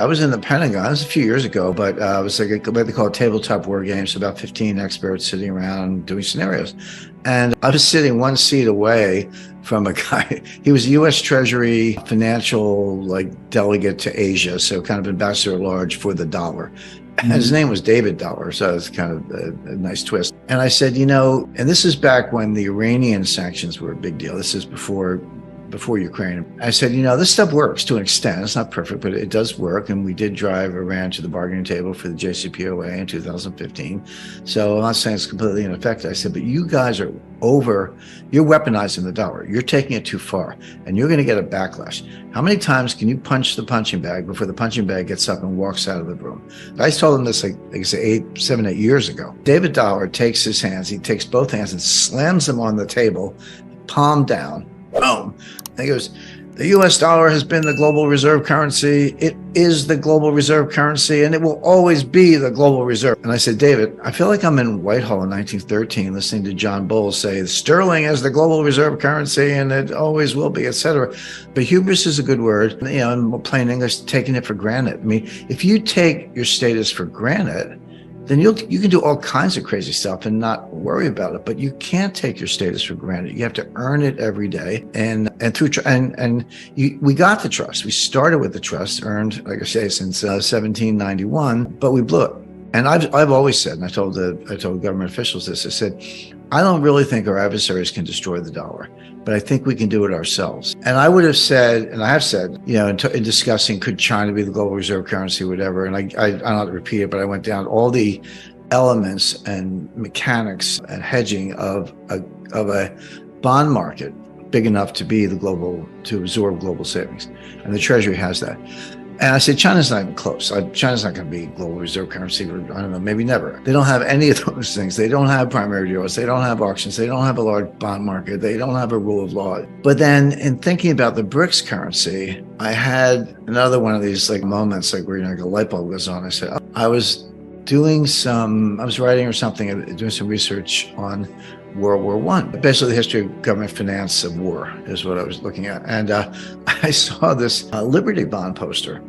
I was in the Pentagon. It was a few years ago, but it was like what they call tabletop war games, about 15 experts sitting around doing scenarios. And I was sitting one seat away from a guy. He was a U.S. Treasury financial delegate to Asia, so kind of ambassador at large for the dollar. And his name was David Dollar, so it's kind of a nice twist. And I said, and this is back when the Iranian sanctions were a big deal. This is before Ukraine. I said, this stuff works to an extent. It's not perfect, but it does work. And we did drive Iran to the bargaining table for the JCPOA in 2015. So I'm not saying it's completely ineffective. I said, but you guys are you're weaponizing the dollar. You're taking it too far, and you're going to get a backlash. How many times can you punch the punching bag before the punching bag gets up and walks out of the room? I told him this, like I say, 7, 8 years ago. David Dollar takes his hands, he takes both hands and slams them on the table, palm down, boom. And he goes, the US dollar has been the global reserve currency. It is the global reserve currency, and it will always be the global reserve. And I said, David, I feel like I'm in Whitehall in 1913 listening to John Bowles say, sterling is the global reserve currency, and it always will be, etc. But hubris is a good word. In plain English, taking it for granted. I mean, if you take your status for granted, then you can do all kinds of crazy stuff and not worry about it. But you can't take your status for granted. You have to earn it every day, we got the trust. We started with the trust, earned, like I say, since 1791, but we blew it. And I've always said, and I told government officials this, I said, I don't really think our adversaries can destroy the dollar, but I think we can do it ourselves. And I would have said, and I have said, in discussing could China be the global reserve currency, whatever. And I don't have to repeat it, but I went down all the elements and mechanics and hedging of a bond market big enough to be to absorb global savings. And the Treasury has that. And I said, China's not even close. China's not going to be global reserve currency, or I don't know, maybe never. They don't have any of those things. They don't have primary dealers. They don't have auctions. They don't have a large bond market. They don't have a rule of law. But then in thinking about the BRICS currency, I had another one of these moments where a light bulb goes on. I said, I was writing or something, doing some research on World War I. Basically, the history of government finance of war is what I was looking at. And I saw this Liberty bond poster.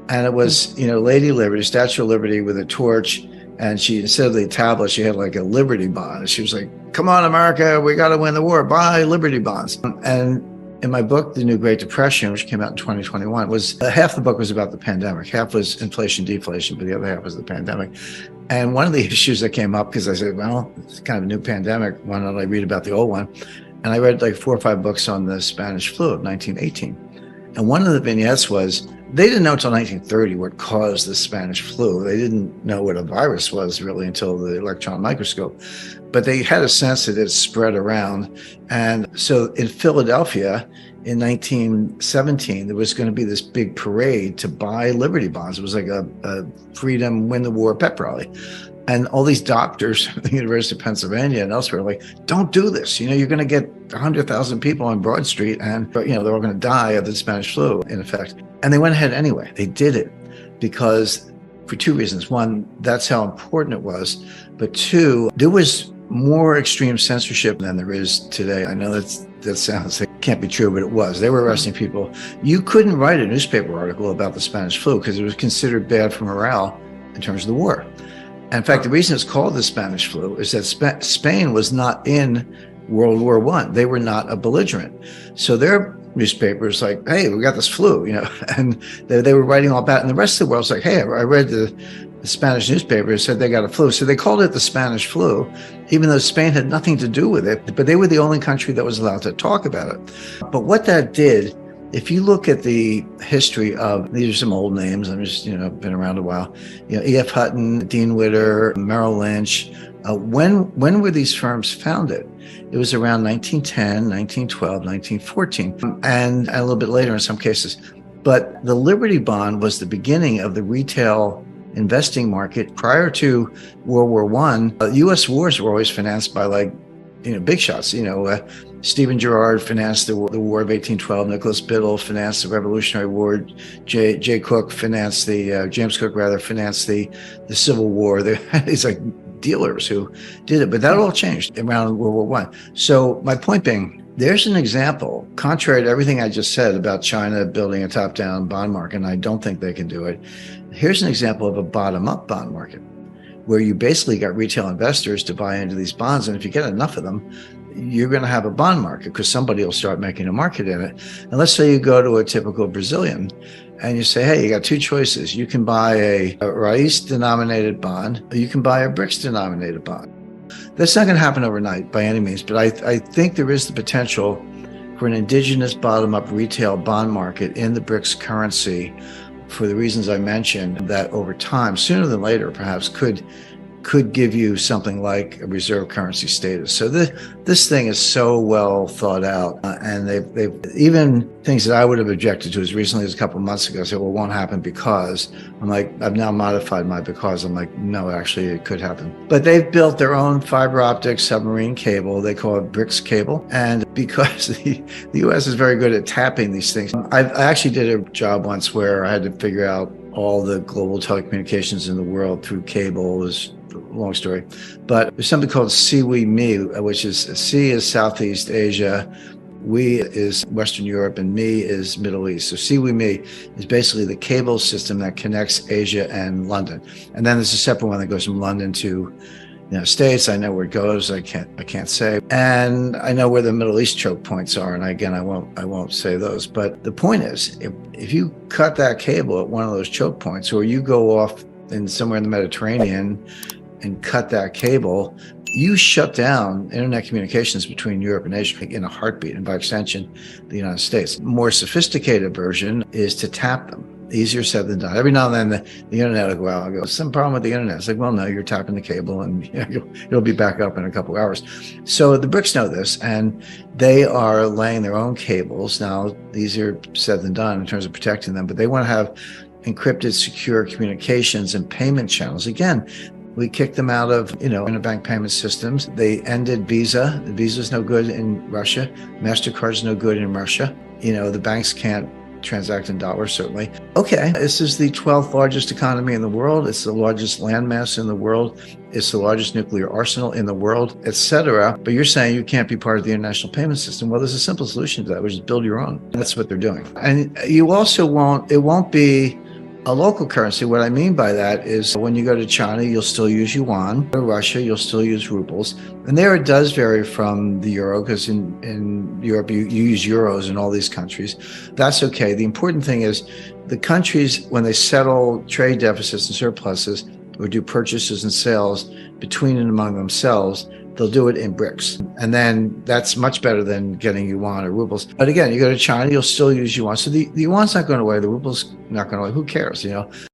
And it was, Lady Liberty, Statue of Liberty with a torch. And she, instead of the tablet, she had like a Liberty bond. And she was like, come on, America, we got to win the war. Buy Liberty bonds. And in my book, The New Great Depression, which came out in 2021, was half the book was about the pandemic. Half was inflation, deflation, but the other half was the pandemic. And one of the issues that came up, because I said, well, it's kind of a new pandemic, why don't I read about the old one? And I read 4 or 5 books on the Spanish flu of 1918. And one of the vignettes was, they didn't know until 1930 what caused the Spanish flu. They didn't know what a virus was really until the electron microscope. But they had a sense that it spread around. And so in Philadelphia in 1917, there was going to be this big parade to buy Liberty bonds. It was like a freedom, win the war pep rally. And all these doctors at the University of Pennsylvania and elsewhere were like, don't do this. You're going to get 100,000 people on Broad Street and, they're all going to die of the Spanish flu, in effect. And they went ahead anyway. They did it because for 2 reasons. One, that's how important it was. But 2, there was more extreme censorship than there is today. I know that sounds like it can't be true, but it was. They were arresting people. You couldn't write a newspaper article about the Spanish flu because it was considered bad for morale in terms of the war. In fact, the reason it's called the Spanish flu is that Spain was not in World War I. They were not a belligerent. So their newspapers like, hey, we got this flu, and they were writing all about it. And the rest of the world's like, hey, I read the Spanish newspaper said they got a flu. So they called it the Spanish flu, even though Spain had nothing to do with it. But they were the only country that was allowed to talk about it. But what that did, if you look at the history of, these are some old names, I'm just, been around a while, E.F. Hutton, Dean Witter, Merrill Lynch, when were these firms founded? It was around 1910, 1912, 1914, and a little bit later in some cases. But the Liberty bond was the beginning of the retail investing market. Prior to World War I, U.S. wars were always financed by big shots. Stephen Girard financed the War of 1812. Nicholas Biddle financed the Revolutionary War. James Cook financed the Civil War. He's like dealers who did it. But that all changed around World War I. So my point being, there's an example, contrary to everything I just said about China building a top-down bond market, and I don't think they can do it. Here's an example of a bottom-up bond market, where you basically got retail investors to buy into these bonds. And if you get enough of them, you're going to have a bond market because somebody will start making a market in it. And let's say you go to a typical Brazilian and you say, hey, you got two choices. You can buy a Raiz denominated bond, or you can buy a BRICS denominated bond. That's not going to happen overnight by any means, but I think there is the potential for an indigenous bottom-up retail bond market in the BRICS currency for the reasons I mentioned, that over time, sooner than later, perhaps could give you something like a reserve currency status. So this thing is so well thought out, and they've even things that I would have objected to as recently as a couple of months ago said, well, it won't happen because. I'm like, I've now modified my because. I'm like, no, actually it could happen. But they've built their own fiber optic submarine cable. They call it BRICS cable. And because the US is very good at tapping these things, I actually did a job once where I had to figure out all the global telecommunications in the world through cable. It was a long story. But there's something called CWE-ME, which is C is Southeast Asia, we is Western Europe, and ME is Middle East. So CWE-ME is basically the cable system that connects Asia and London. And then there's a separate one that goes from London to States. I know where it goes. I can't say. And I know where the Middle East choke points are. And again, I won't say those. But the point is, if you cut that cable at one of those choke points, or you go off in somewhere in the Mediterranean and cut that cable, you shut down internet communications between Europe and Asia in a heartbeat, and by extension, the United States. More sophisticated version is to tap them. Easier said than done. Every now and then the internet will go out and go, some problem with the internet. It's like, well, no, you're tapping the cable and it'll be back up in a couple of hours. So the BRICS know this, and they are laying their own cables. Now, easier said than done in terms of protecting them, but they want to have encrypted, secure communications and payment channels. Again, we kicked them out of, interbank payment systems. They ended Visa. Visa's no good in Russia. MasterCard's no good in Russia. The banks can't transact in dollars, certainly. Okay, this is the 12th largest economy in the world. It's the largest landmass in the world. It's the largest nuclear arsenal in the world, etc. But you're saying you can't be part of the international payment system. Well, there's a simple solution to that, which is build your own. That's what they're doing. And you also it won't be a local currency. What I mean by that is when you go to China, you'll still use yuan. To Russia, you'll still use rubles. And there it does vary from the euro, because in Europe, you use euros in all these countries. That's okay. The important thing is the countries, when they settle trade deficits and surpluses or do purchases and sales between and among themselves, they'll do it in BRICS. And then that's much better than getting yuan or rubles. But again, you go to China, you'll still use yuan. So the yuan's not going away. The ruble's not going away. Who cares,